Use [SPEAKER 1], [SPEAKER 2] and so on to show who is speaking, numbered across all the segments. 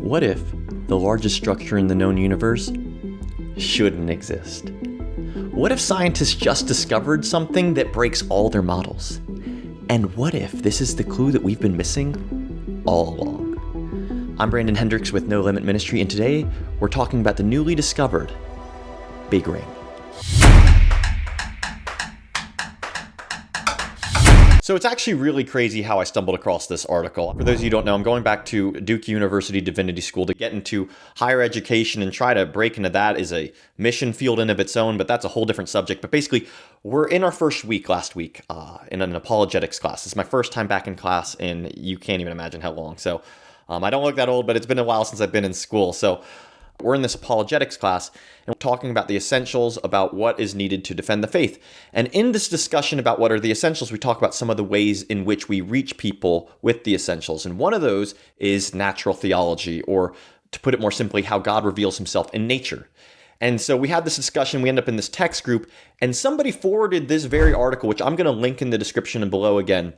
[SPEAKER 1] What if the largest structure in the known universe shouldn't exist? What if scientists just discovered something that breaks all their models? And what if this is the clue that we've been missing all along? I'm Brandon Hendricks with No Limit Ministry, and today we're talking about the newly discovered Big Ring. So it's actually really crazy how I stumbled across this article. For those of you who don't know, I'm going back to Duke University Divinity School to get into higher education and try to break into that as a mission field in of its own, but that's a whole different subject. But basically, we're in our first week last week in an apologetics class. It's my first time back in class, and you can't even imagine how long. So I don't look that old, but it's been a while since I've been in school. So we're in this apologetics class, and we're talking about the essentials, about what is needed to defend the faith. And in this discussion about what are the essentials, we talk about some of the ways in which we reach people with the essentials. And one of those is natural theology, or to put it more simply, how God reveals himself in nature. And so we had this discussion, we end up in this text group, and somebody forwarded this very article, which I'm going to link in the description and below again.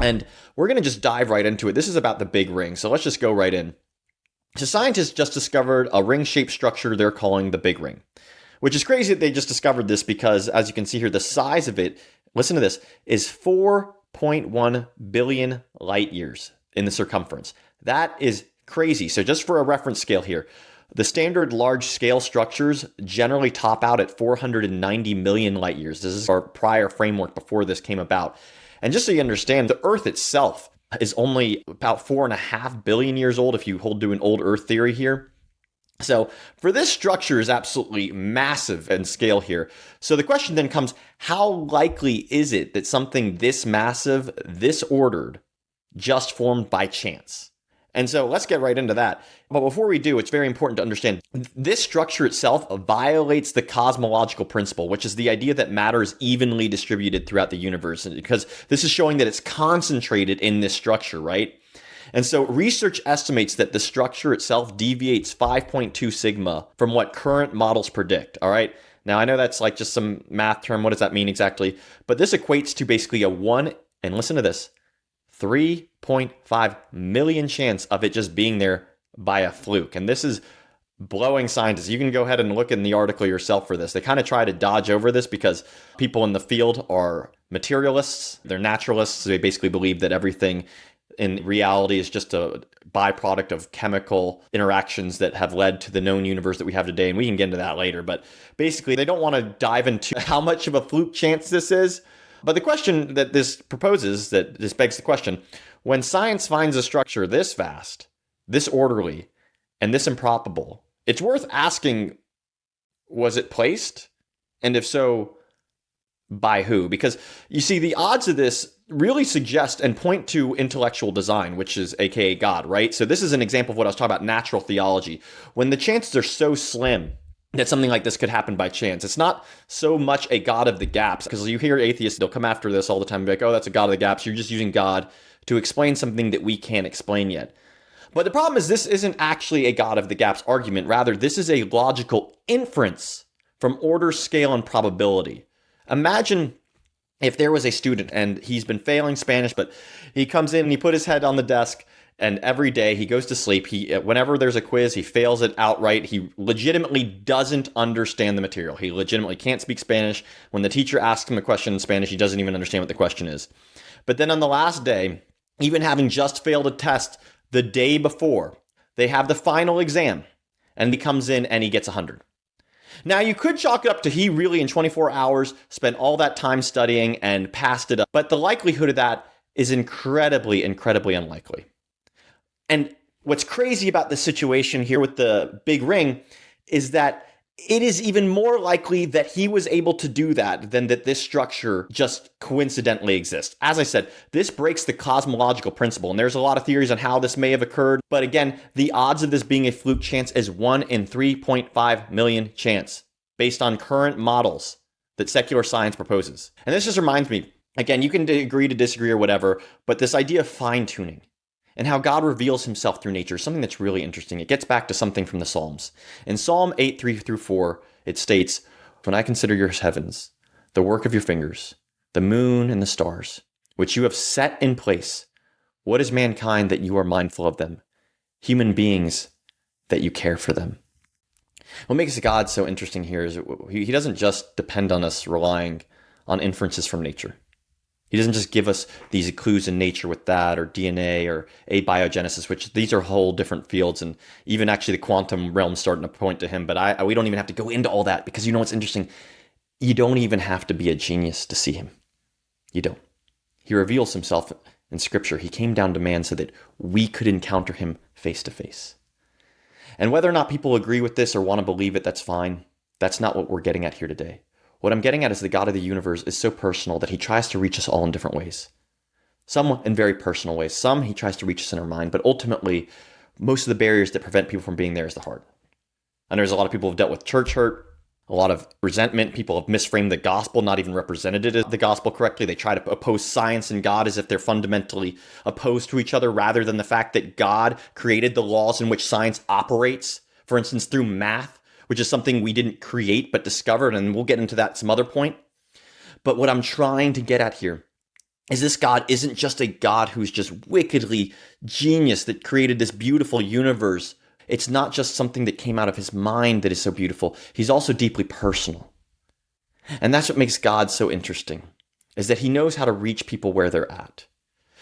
[SPEAKER 1] And we're going to just dive right into it. This is about the Big Ring, so let's just go right in. So scientists just discovered a ring-shaped structure they're calling the Big Ring, which is crazy that they just discovered this because, as you can see here, the size of it, listen to this, is 4.1 billion light years in the circumference. That is crazy. So just for a reference scale here, the standard large-scale structures generally top out at 490 million light years. This is our prior framework before this came about. And just so you understand, the Earth itself is only about 4.5 billion years old if you hold to an old Earth theory here. So for this structure is absolutely massive in scale here. So the question then comes, how likely is it that something this massive, this ordered, just formed by chance? And so let's get right into that. But before we do, it's very important to understand this structure itself violates the cosmological principle, which is the idea that matter is evenly distributed throughout the universe, because this is showing that it's concentrated in this structure, right? And so research estimates that the structure itself deviates 5.2 sigma from what current models predict, all right? Now, I know that's like just some math term. What does that mean exactly? But this equates to basically a 1, and listen to this, 3.5 million chance of it just being there by a fluke. And this is blowing scientists. You can go ahead and look in the article yourself for this. They kind of try to dodge over this because people in the field are materialists. They're naturalists. They basically believe that everything in reality is just a byproduct of chemical interactions that have led to the known universe that we have today. And we can get into that later. But basically, they don't want to dive into how much of a fluke chance this is. But the question that this proposes, that this begs the question, when science finds a structure this vast, this orderly, and this improbable, it's worth asking, was it placed? And if so, by who? Because you see, the odds of this really suggest and point to intellectual design, which is aka God, right? So this is an example of what I was talking about, natural theology. When the chances are so slim that something like this could happen by chance. It's not so much a God of the gaps, because you hear atheists, they'll come after this all the time and be like, oh, that's a God of the gaps. You're just using God to explain something that we can't explain yet. But the problem is this isn't actually a God of the gaps argument. Rather, this is a logical inference from order, scale, and probability. Imagine if there was a student and he's been failing Spanish, but he comes in and he put his head on the desk, and every day he goes to sleep. Whenever there's a quiz, he fails it outright. He legitimately doesn't understand the material. He legitimately can't speak Spanish. When the teacher asks him a question in Spanish, he doesn't even understand what the question is. But then on the last day, even having just failed a test the day before, they have the final exam, and he comes in and he gets 100. Now, you could chalk it up to he really in 24 hours spent all that time studying and passed it up. But the likelihood of that is incredibly, incredibly unlikely. And what's crazy about the situation here with the Big Ring is that it is even more likely that he was able to do that than that this structure just coincidentally exists. As I said, this breaks the cosmological principle, and there's a lot of theories on how this may have occurred. But again, the odds of this being a fluke chance is 1 in 3.5 million chance based on current models that secular science proposes. And this just reminds me, again, you can agree to disagree or whatever, but this idea of fine-tuning and how God reveals himself through nature is something that's really interesting. It gets back to something from the Psalms. In Psalm 8, 3-4, it states, "When I consider your heavens, the work of your fingers, the moon and the stars, which you have set in place, What is mankind that you are mindful of them? Human beings that you care for them. What makes God so interesting here is he doesn't just depend on us relying on inferences from nature. He doesn't just give us these clues in nature with that, or DNA, or abiogenesis, which these are whole different fields, and even actually the quantum realm starting to point to him. But we don't even have to go into all that, because you know what's interesting? You don't even have to be a genius to see him. You don't. He reveals himself in Scripture. He came down to man so that we could encounter him face to face. And whether or not people agree with this or want to believe it, that's fine. That's not what we're getting at here today. What I'm getting at is the God of the universe is so personal that he tries to reach us all in different ways. Some in very personal ways. Some he tries to reach us in our mind. But ultimately, most of the barriers that prevent people from being there is the heart. And there's a lot of people who've dealt with church hurt, a lot of resentment. People have misframed the gospel, not even represented it as the gospel correctly. They try to oppose science and God as if they're fundamentally opposed to each other, rather than the fact that God created the laws in which science operates. For instance, through math, which is something we didn't create but discovered, and we'll get into that at some other point. But what I'm trying to get at here is this God isn't just a God who's just wickedly genius that created this beautiful universe. It's not just something that came out of his mind that is so beautiful. He's also deeply personal. And that's what makes God so interesting, is that he knows how to reach people where they're at.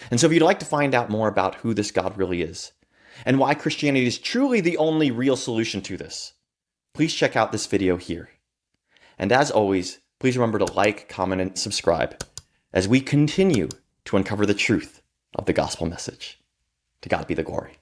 [SPEAKER 1] And so if you'd like to find out more about who this God really is, and why Christianity is truly the only real solution to this, please check out this video here. And as always, please remember to like, comment, and subscribe as we continue to uncover the truth of the gospel message. To God be the glory.